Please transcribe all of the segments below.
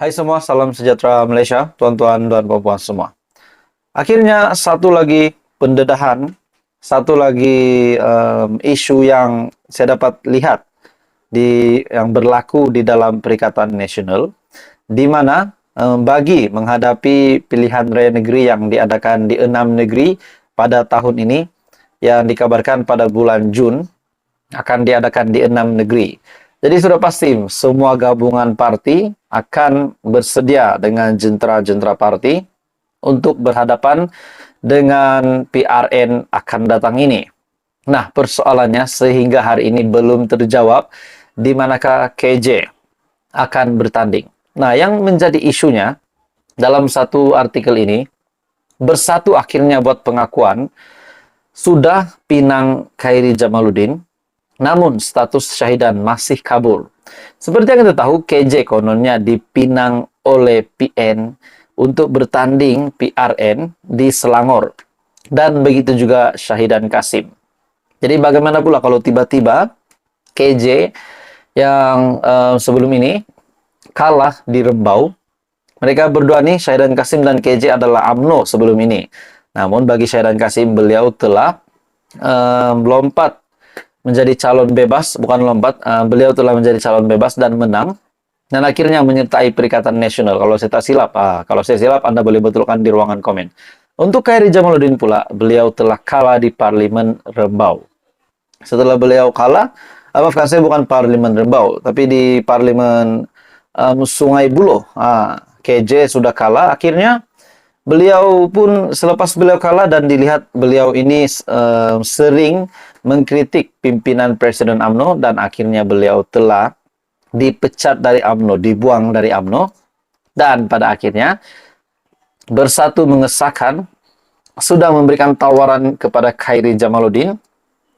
Hai semua, salam sejahtera Malaysia, tuan-tuan dan puan-puan semua. Akhirnya satu lagi pendedahan, satu lagi isu yang saya dapat lihat yang berlaku di dalam Perikatan Nasional, di mana bagi menghadapi pilihan raya negeri yang diadakan di 6 negeri pada tahun ini, yang dikabarkan pada bulan Jun akan diadakan di 6 negeri. Jadi sudah pasti semua gabungan parti akan bersedia dengan jentera-jentera parti untuk berhadapan dengan PRN akan datang ini. Nah, persoalannya sehingga hari ini belum terjawab di manakah KJ akan bertanding. Nah, yang menjadi isunya dalam satu artikel ini, bersatu akhirnya buat pengakuan, sudah pinang Khairi Jamaluddin, namun status syahidan masih kabur. Seperti yang kita tahu, KJ kononnya dipinang oleh PN untuk bertanding PRN di Selangor. Dan begitu juga Syahidan Kasim. Jadi bagaimana pula kalau tiba-tiba KJ yang sebelum ini kalah di Rembau. Mereka berdua nih, Syahidan Kasim dan KJ adalah UMNO sebelum ini. Namun bagi Syahidan Kasim, beliau telah melompat menjadi calon bebas, bukan lompat, beliau telah menjadi calon bebas dan menang, dan akhirnya menyertai Perikatan Nasional. Kalau saya tak silap, kalau saya silap, Anda boleh betulkan di ruangan komen. Untuk Khairi Jamaluddin pula, beliau telah kalah di Parlimen Rembau. Setelah beliau kalah, maafkan saya, bukan Parlimen Rembau, tapi di Parlimen Sungai Buloh, KJ sudah kalah, akhirnya beliau pun selepas beliau kalah dan dilihat beliau ini sering mengkritik pimpinan Presiden UMNO dan akhirnya beliau telah dipecat dari UMNO, dibuang dari UMNO, dan pada akhirnya bersatu mengesahkan sudah memberikan tawaran kepada Khairi Jamaluddin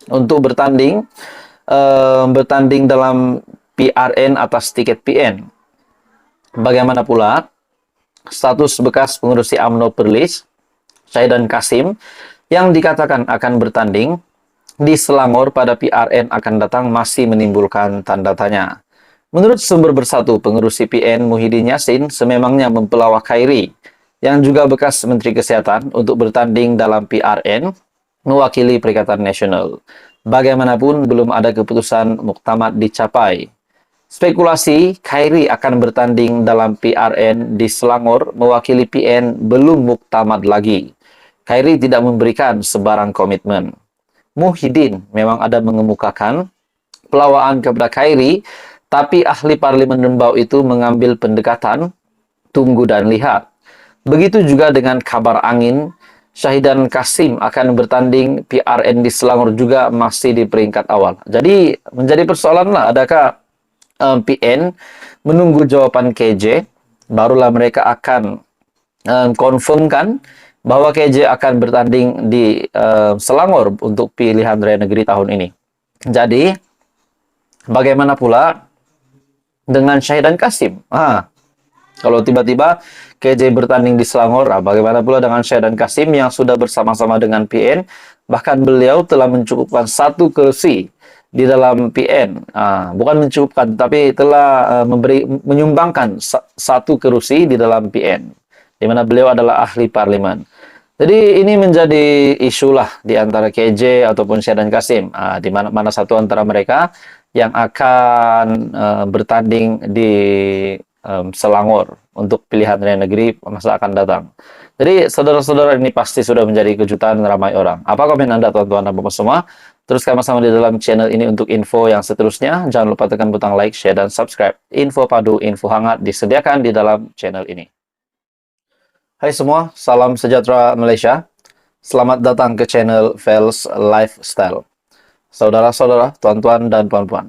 untuk bertanding dalam PRN atas tiket PN. Bagaimana pula status bekas pengurusi UMNO Perlis, Syahidan Kasim, yang dikatakan akan bertanding di Selangor pada PRN akan datang masih menimbulkan tanda tanya. Menurut sumber bersatu, pengurusi PN Muhyiddin Yassin sememangnya mempelawak Khairi, yang juga bekas Menteri Kesehatan, untuk bertanding dalam PRN mewakili Perikatan Nasional. Bagaimanapun belum ada keputusan muktamad dicapai. Spekulasi Khairi akan bertanding dalam PRN di Selangor mewakili PN belum muktamad lagi. Khairi tidak memberikan sebarang komitmen. Muhyiddin memang ada mengemukakan pelawaan kepada Khairi, tapi ahli Parlimen Rembau itu mengambil pendekatan tunggu dan lihat. Begitu juga dengan kabar angin, Syahidan Kasim akan bertanding PRN di Selangor juga masih di peringkat awal. Jadi menjadi persoalan lah, adakah PN menunggu jawaban KJ, barulah mereka akan confirmkan bahwa KJ akan bertanding di Selangor untuk pilihan raya negeri tahun ini. Jadi, bagaimana pula dengan Syahidan Kasim? Kalau tiba-tiba KJ bertanding di Selangor, bagaimana pula dengan Syahidan Kasim yang sudah bersama-sama dengan PN, bahkan beliau telah mencukupkan satu kursi di dalam PN, bukan mencukupkan, tapi telah menyumbangkan satu kursi di dalam PN, di mana beliau adalah ahli parlimen. Jadi ini menjadi isu lah di antara KJ ataupun Syahidan Kasim, di mana satu antara mereka yang akan bertanding di Selangor untuk pilihan raya negeri masa akan datang. Jadi saudara-saudara, ini pasti sudah menjadi kejutan ramai orang. Apa komen Anda, tuan-tuan dan bapak semua? Teruskan bersama di dalam channel ini untuk info yang seterusnya. Jangan lupa tekan butang like, share, dan subscribe. Info padu, info hangat disediakan di dalam channel ini. Hai semua, salam sejahtera Malaysia. Selamat datang ke channel Vels Lifestyle. Saudara-saudara, tuan-tuan, dan puan-puan.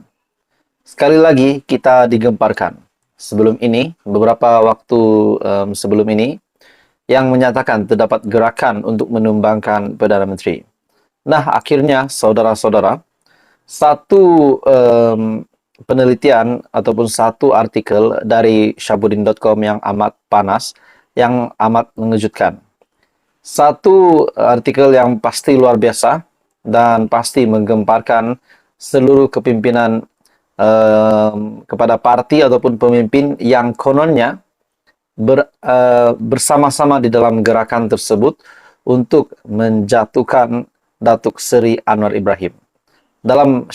Sekali lagi kita digemparkan. Sebelum ini, beberapa waktu sebelum ini, yang menyatakan terdapat gerakan untuk menumbangkan Perdana Menteri. Nah, akhirnya saudara-saudara, satu penelitian ataupun satu artikel dari Syahbudin.com yang amat panas, yang amat mengejutkan. Satu artikel yang pasti luar biasa dan pasti menggemparkan seluruh kepimpinan kepada parti ataupun pemimpin yang kononnya bersama-sama di dalam gerakan tersebut untuk menjatuhkan Datuk Seri Anwar Ibrahim. Dalam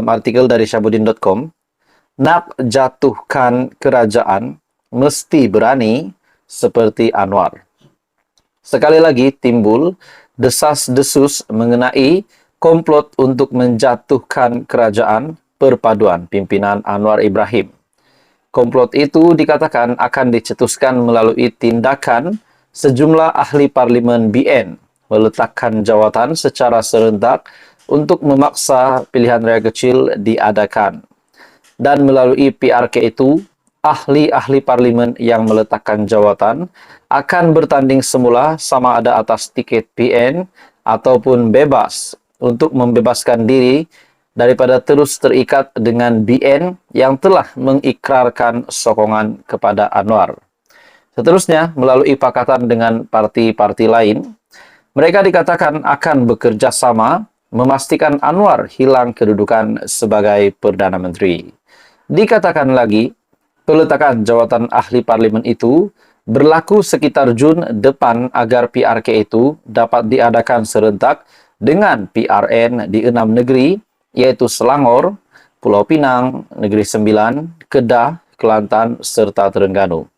artikel dari Syahbudin.com, nak jatuhkan kerajaan mesti berani seperti Anwar. Sekali lagi timbul desas-desus mengenai komplot untuk menjatuhkan kerajaan perpaduan pimpinan Anwar Ibrahim. Komplot itu dikatakan akan dicetuskan melalui tindakan sejumlah ahli parlimen BN meletakkan jawatan secara serentak untuk memaksa pilihan raya kecil diadakan. Dan melalui PRK itu, ahli-ahli parlimen yang meletakkan jawatan akan bertanding semula sama ada atas tiket PN ataupun bebas untuk membebaskan diri daripada terus terikat dengan BN yang telah mengikrarkan sokongan kepada Anwar. Seterusnya, melalui pakatan dengan parti-parti lain, mereka dikatakan akan bekerja sama memastikan Anwar hilang kedudukan sebagai Perdana Menteri. Dikatakan lagi, peletakan jawatan ahli parlimen itu berlaku sekitar Jun depan agar PRK itu dapat diadakan serentak dengan PRN di 6 negeri, yaitu Selangor, Pulau Pinang, Negeri Sembilan, Kedah, Kelantan, serta Terengganu.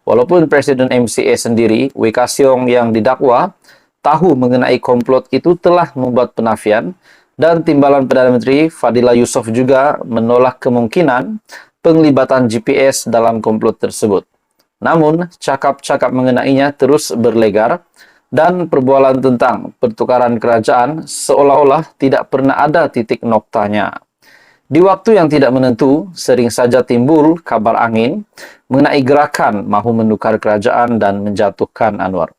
Walaupun Presiden MCA sendiri, W.K. Siong yang didakwa, tahu mengenai komplot itu telah membuat penafian, dan Timbalan Perdana Menteri Fadila Yusof juga menolak kemungkinan penglibatan GPS dalam komplot tersebut. Namun, cakap-cakap mengenainya terus berlegar, dan perbualan tentang pertukaran kerajaan seolah-olah tidak pernah ada titik noktanya. Di waktu yang tidak menentu, sering saja timbul kabar angin mengenai gerakan mahu menukar kerajaan dan menjatuhkan Anwar.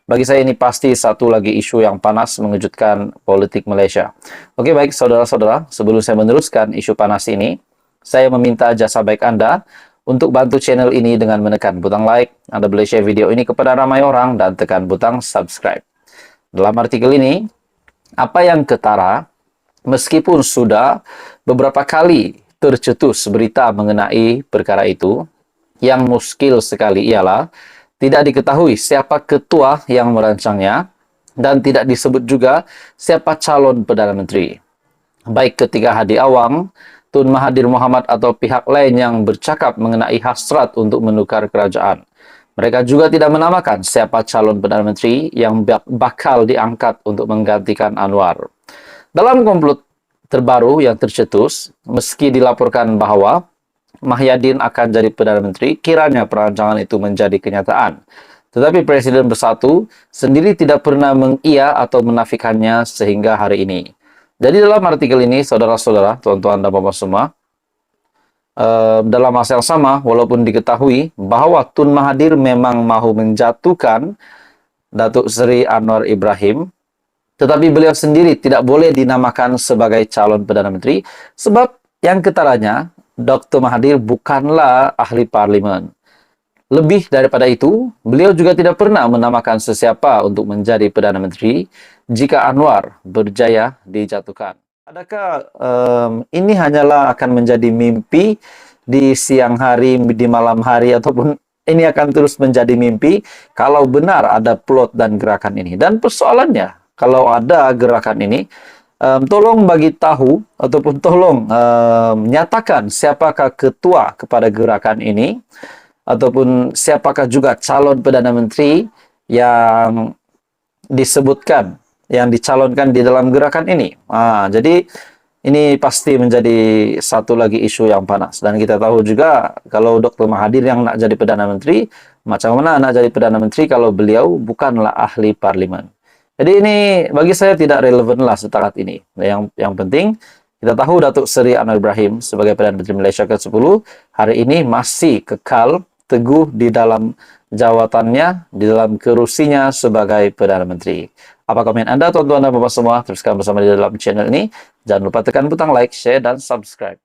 Bagi saya ini pasti satu lagi isu yang panas mengejutkan politik Malaysia. Oke, baik saudara-saudara, sebelum saya meneruskan isu panas ini, saya meminta jasa baik Anda untuk bantu channel ini dengan menekan butang like. Anda boleh share video ini kepada ramai orang dan tekan butang subscribe. Dalam artikel ini, apa yang ketara, meskipun sudah beberapa kali tercetus berita mengenai perkara itu, yang muskil sekali ialah tidak diketahui siapa ketua yang merancangnya dan tidak disebut juga siapa calon Perdana Menteri. Baik ketika Hadi Awang, Tun Mahathir Mohamad atau pihak lain yang bercakap mengenai hasrat untuk menukar kerajaan. Mereka juga tidak menamakan siapa calon Perdana Menteri yang bakal diangkat untuk menggantikan Anwar. Dalam komplot terbaru yang tercetus, meski dilaporkan bahwa Mahyadin akan jadi Perdana Menteri, kiranya perancangan itu menjadi kenyataan. Tetapi Presiden Bersatu sendiri tidak pernah mengia atau menafikannya sehingga hari ini. Jadi dalam artikel ini, saudara-saudara, tuan-tuan dan bapak semua, dalam masa yang sama, walaupun diketahui bahwa Tun Mahathir memang mahu menjatuhkan Datuk Seri Anwar Ibrahim, tetapi beliau sendiri tidak boleh dinamakan sebagai calon Perdana Menteri, sebab yang ketaranya, Dr. Mahathir bukanlah ahli parlimen. Lebih daripada itu, beliau juga tidak pernah menamakan sesiapa untuk menjadi Perdana Menteri jika Anwar berjaya dijatuhkan. Adakah ini hanyalah akan menjadi mimpi di siang hari, di malam hari, ataupun ini akan terus menjadi mimpi kalau benar ada plot dan gerakan ini? Dan persoalannya, kalau ada gerakan ini, tolong bagi tahu ataupun tolong nyatakan siapakah ketua kepada gerakan ini, ataupun siapakah juga calon Perdana Menteri yang disebutkan, yang dicalonkan di dalam gerakan ini. Jadi ini pasti menjadi satu lagi isu yang panas. Dan kita tahu juga kalau Dr. Mahathir yang nak jadi Perdana Menteri, macam mana nak jadi Perdana Menteri kalau beliau bukanlah ahli parlimen. Jadi ini bagi saya tidak relevan lah setakat ini. Yang penting kita tahu Datuk Seri Anwar Ibrahim sebagai Perdana Menteri Malaysia ke-10 hari ini masih kekal teguh di dalam jawatannya, di dalam kerusinya sebagai Perdana Menteri. Apa komen Anda, tuan-tuan dan bapak semua? Teruskan bersama di dalam channel ini. Jangan lupa tekan butang like, share, dan subscribe.